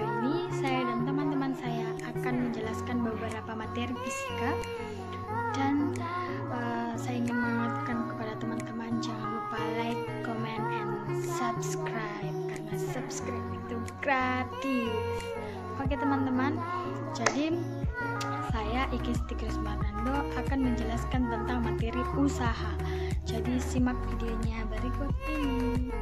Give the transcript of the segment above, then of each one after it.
video ini, saya dan teman-teman saya akan menjelaskan beberapa materi fisika. Dan saya ingin mengingatkan kepada teman-teman, jangan lupa like, comment, and subscribe, karena subscribe itu gratis. Oke teman-teman, jadi saya Iki Siti Krismarnando akan menjelaskan tentang materi usaha. Jadi simak videonya berikut ini.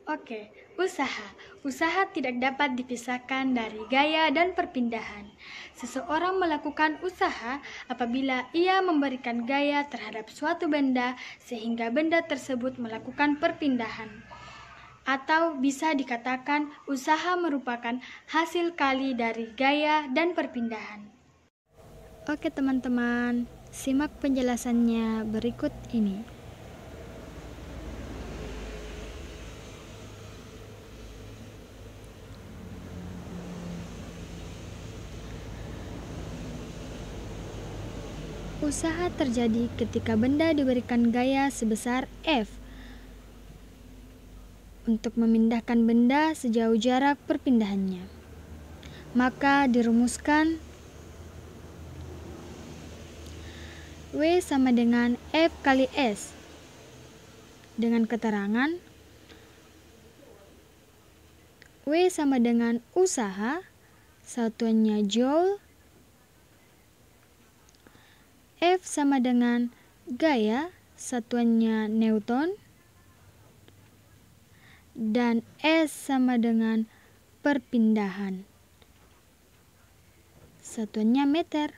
Oke, usaha. Usaha tidak dapat dipisahkan dari gaya dan perpindahan. Seseorang melakukan usaha apabila ia memberikan gaya terhadap suatu benda sehingga benda tersebut melakukan perpindahan. Atau bisa dikatakan usaha merupakan hasil kali dari gaya dan perpindahan. Oke teman-teman, simak penjelasannya berikut ini. Usaha terjadi ketika benda diberikan gaya sebesar F untuk memindahkan benda sejauh jarak perpindahannya. Maka dirumuskan W sama dengan F kali S dengan keterangan W sama dengan usaha, satuannya joule, F sama dengan gaya, satuannya Newton, dan S sama dengan perpindahan, satuannya meter.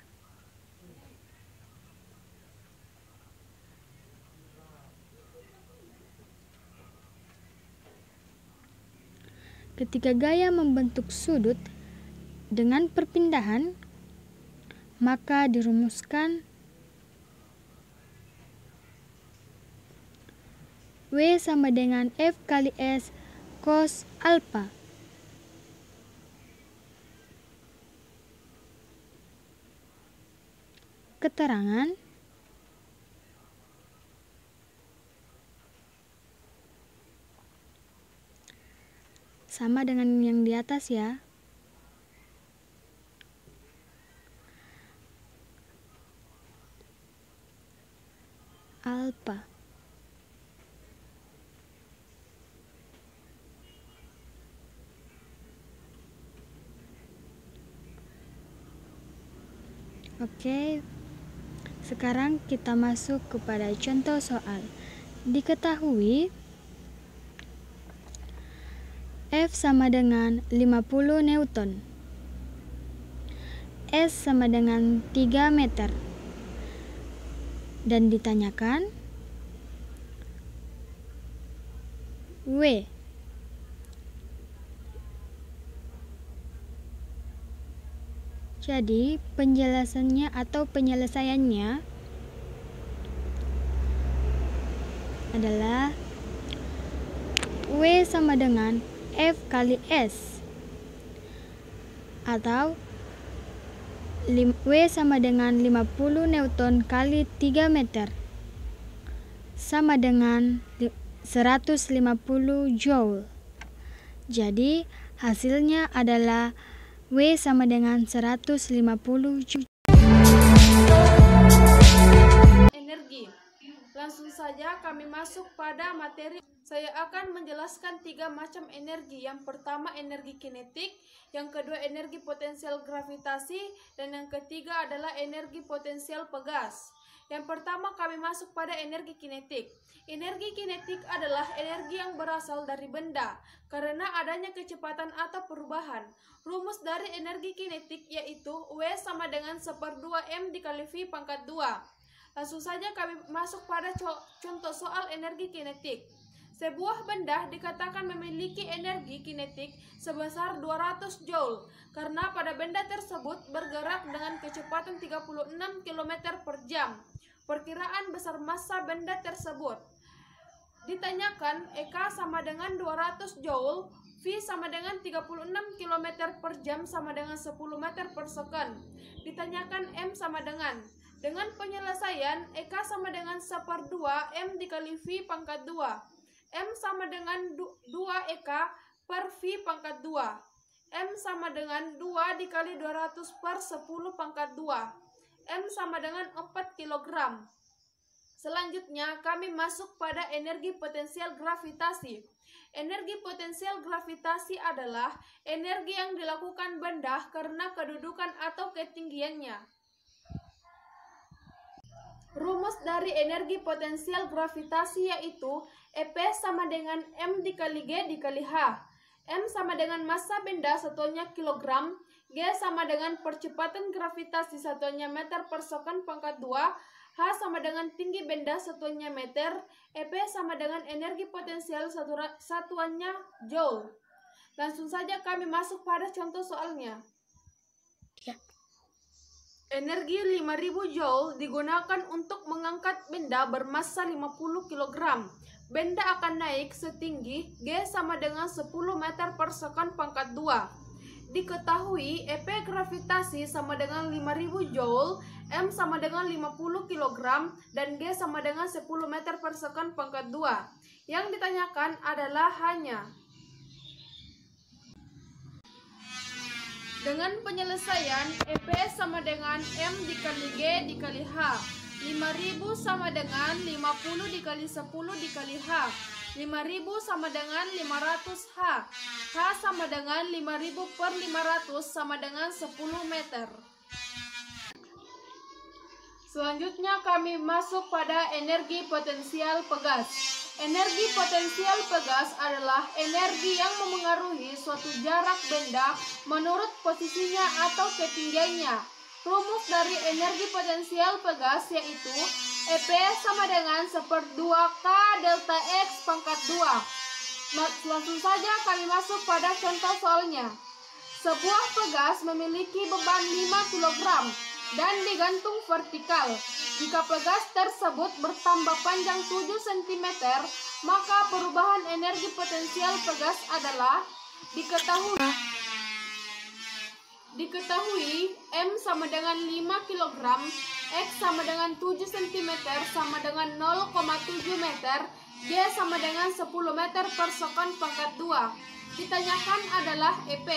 Ketika gaya membentuk sudut dengan perpindahan, maka dirumuskan W sama dengan F kali S cos alpha. Keterangan sama dengan yang di atas ya. Alpha. Oke, sekarang kita masuk kepada contoh soal. Diketahui F sama dengan 50 Newton, S sama dengan 3 meter, dan ditanyakan W. Jadi penjelasannya atau penyelesaiannya adalah W sama dengan F kali S, atau W sama dengan 50 Newton kali 3 meter sama dengan 150 Joule. Jadi hasilnya adalah W sama dengan 150 Joule. Energi. Langsung saja kami masuk pada materi. Saya akan menjelaskan 3 macam energi. Yang pertama energi kinetik, yang kedua energi potensial gravitasi, dan yang ketiga adalah energi potensial pegas. Yang pertama kami masuk pada energi kinetik. Energi kinetik adalah energi yang berasal dari benda karena adanya kecepatan atau perubahan. Rumus dari energi kinetik yaitu W sama dengan 1/2 M dikali V pangkat 2. Langsung saja kami masuk pada contoh soal energi kinetik. Sebuah benda dikatakan memiliki energi kinetik sebesar 200 Joule karena pada benda tersebut bergerak dengan kecepatan 36 km per jam. Perkiraan besar massa benda tersebut. Ditanyakan EK sama dengan 200 Joule, V sama dengan 36 km per jam sama dengan 10 meter per second. Ditanyakan M sama dengan penyelesaian EK sama dengan 1/2 M dikali V pangkat 2. M sama dengan 2 EK per V pangkat 2. M sama dengan 2 dikali 200 per 10 pangkat 2. M sama dengan 4 kg. Selanjutnya kami masuk pada energi potensial gravitasi. Energi potensial gravitasi adalah energi yang dilakukan benda karena kedudukan atau ketinggiannya. Rumus dari energi potensial gravitasi yaitu EP sama dengan M dikali G dikali H. M sama dengan massa benda satuannya kilogram, G sama dengan percepatan gravitasi satuannya meter per second pangkat 2, H sama dengan tinggi benda satuannya meter, EP sama dengan energi potensial satuannya joule. Langsung saja kami masuk pada contoh soalnya. Ya. Energi 5000 joule digunakan untuk mengangkat benda bermassa 50 kg. Benda akan naik setinggi G sama dengan 10 meter per second pangkat 2. Diketahui EP gravitasi sama dengan 5000 joule, M sama dengan 50 kg, dan G sama dengan 10 meter per second pangkat 2. Yang ditanyakan adalah hanya dengan penyelesaian EP sama dengan M dikali G dikali H. 5000 sama dengan 50 dikali 10 dikali H. 5000 sama dengan 500 H. H sama dengan 5000 per 500 sama dengan 10 meter. Selanjutnya kami masuk pada energi potensial pegas. Energi potensial pegas adalah energi yang memengaruhi suatu jarak benda menurut posisinya atau ketinggiannya. Rumus dari energi potensial pegas yaitu EP sama dengan 1/2K delta X pangkat 2. Langsung saja kami masuk pada contoh soalnya. Sebuah pegas memiliki beban 5 kg dan digantung vertikal. Jika pegas tersebut bertambah panjang 7 cm, maka perubahan energi potensial pegas adalah diketahui M sama dengan 5 kg, X sama dengan 7 cm sama dengan 0,7 meter, G sama dengan 10 meter per second pangkat 2. Ditanyakan adalah EP.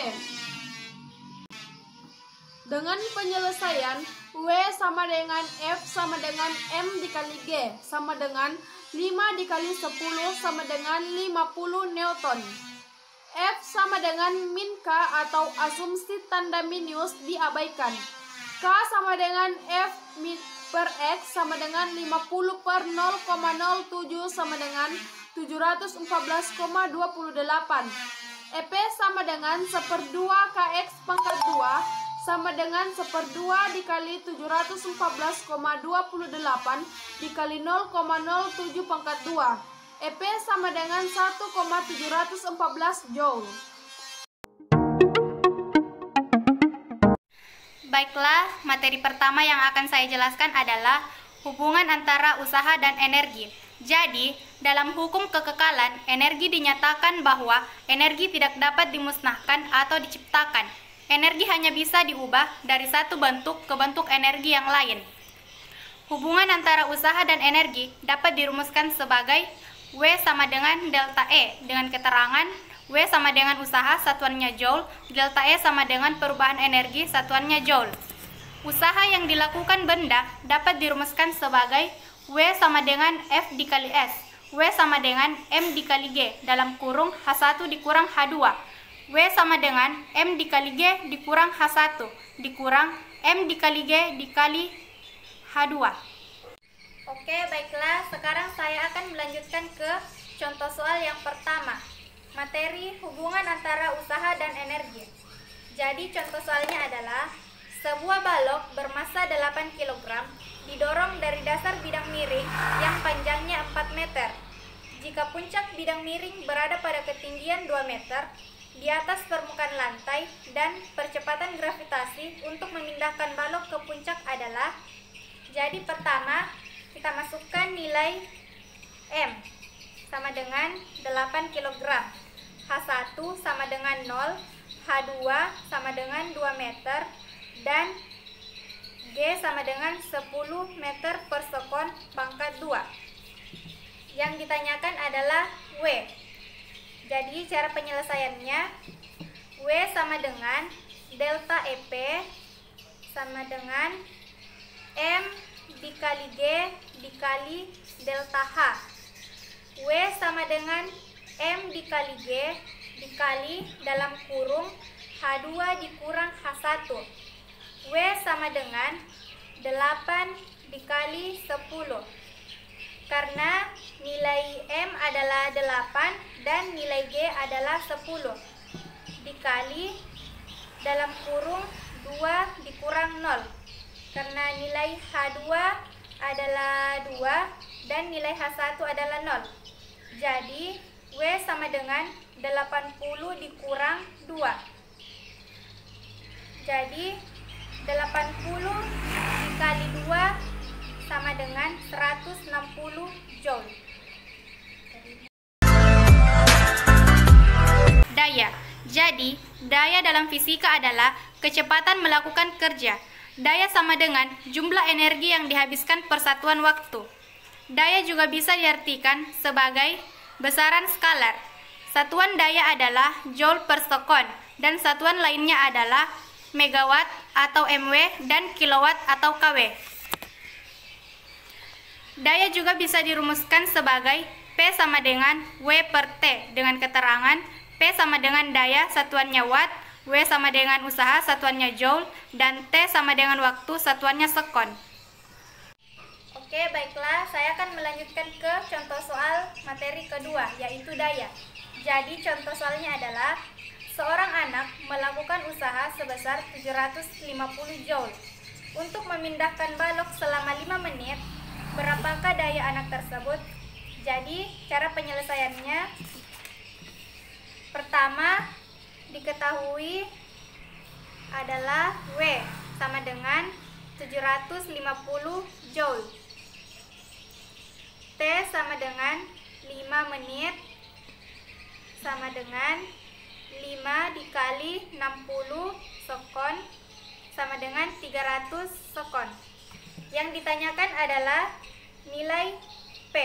Dengan penyelesaian, W sama dengan F sama dengan M dikali G sama dengan 5 dikali 10 sama dengan 50 Newton. F sama dengan min K atau asumsi tanda minus diabaikan. K sama dengan F per X sama dengan 50 per 0,07 sama dengan 714,28. EP sama dengan 1/2 KX pangkat 2 sama dengan 1/2 dikali 714,28 dikali 0,07 pangkat 2. EP sama dengan 1,714 joule. Baiklah, materi pertama yang akan saya jelaskan adalah hubungan antara usaha dan energi. Jadi, dalam hukum kekekalan, energi dinyatakan bahwa energi tidak dapat dimusnahkan atau diciptakan. Energi hanya bisa diubah dari satu bentuk ke bentuk energi yang lain. Hubungan antara usaha dan energi dapat dirumuskan sebagai W sama dengan delta E dengan keterangan W sama dengan usaha satuannya joule, delta E sama dengan perubahan energi satuannya joule. Usaha yang dilakukan benda dapat dirumuskan sebagai W sama dengan F dikali S, W sama dengan M dikali G dalam kurung H1 dikurang H2. W sama dengan M dikali G dikurang H1 dikurang M dikali G dikali H2. Oke, baiklah, sekarang saya akan melanjutkan ke contoh soal yang pertama. Materi hubungan antara usaha dan energi. Jadi contoh soalnya adalah sebuah balok bermassa 8 kg didorong dari dasar bidang miring yang panjangnya 4 meter. Jika puncak bidang miring berada pada ketinggian 2 meter di atas permukaan lantai dan percepatan gravitasi untuk memindahkan balok ke puncak adalah, jadi pertama kita masukkan nilai M sama dengan 8 kg, H1 sama dengan 0, H2 sama dengan 2 meter, dan G sama dengan 10 meter per second pangkat 2. Yang ditanyakan adalah W. Jadi cara penyelesaiannya, W sama dengan delta EP sama dengan M dikali G dikali delta H. W sama dengan M dikali G dikali dalam kurung H2 dikurang H1. W sama dengan 8 dikali 10. Karena nilai M adalah 8 dan nilai G adalah 10. Dikali dalam kurung 2 dikurang 0. Karena nilai H2 adalah 2 dan nilai H1 adalah 0. Jadi W sama dengan 80 dikurang 2. Jadi 80 dikali 2 sama dengan 160 Joule. Daya. Jadi, daya dalam fisika adalah kecepatan melakukan kerja. Daya sama dengan jumlah energi yang dihabiskan per satuan waktu. Daya juga bisa diartikan sebagai besaran skalar. Satuan daya adalah Joule per sekon dan satuan lainnya adalah megawatt atau MW dan kilowatt atau KW. Daya juga bisa dirumuskan sebagai P sama dengan W per T dengan keterangan P sama dengan daya satuannya watt, W sama dengan usaha satuannya joule, dan T sama dengan waktu satuannya sekon. Oke, baiklah, saya akan melanjutkan ke contoh soal materi kedua, yaitu daya. Jadi contoh soalnya adalah seorang anak melakukan usaha sebesar 750 Joule. Untuk memindahkan balok selama 5 menit, berapakah daya anak tersebut? Jadi cara penyelesaiannya, pertama diketahui adalah W sama dengan 750 Joule. T sama dengan 5 menit sama dengan 5 dikali 60 sekon sama dengan 300 sekon. Yang ditanyakan adalah nilai P.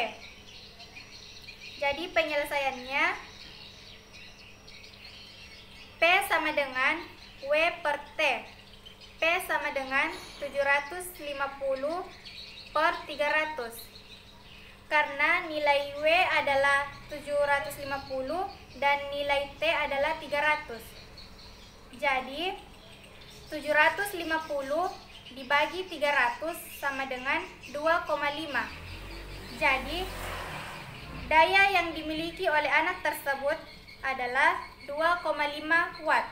Jadi penyelesaiannya, P sama dengan W per T. P sama dengan 750 per 300. Karena nilai W adalah 750 dan nilai T adalah 300. Jadi 750 dibagi 300 sama dengan 2,5. Jadi daya yang dimiliki oleh anak tersebut adalah 2,5 watt.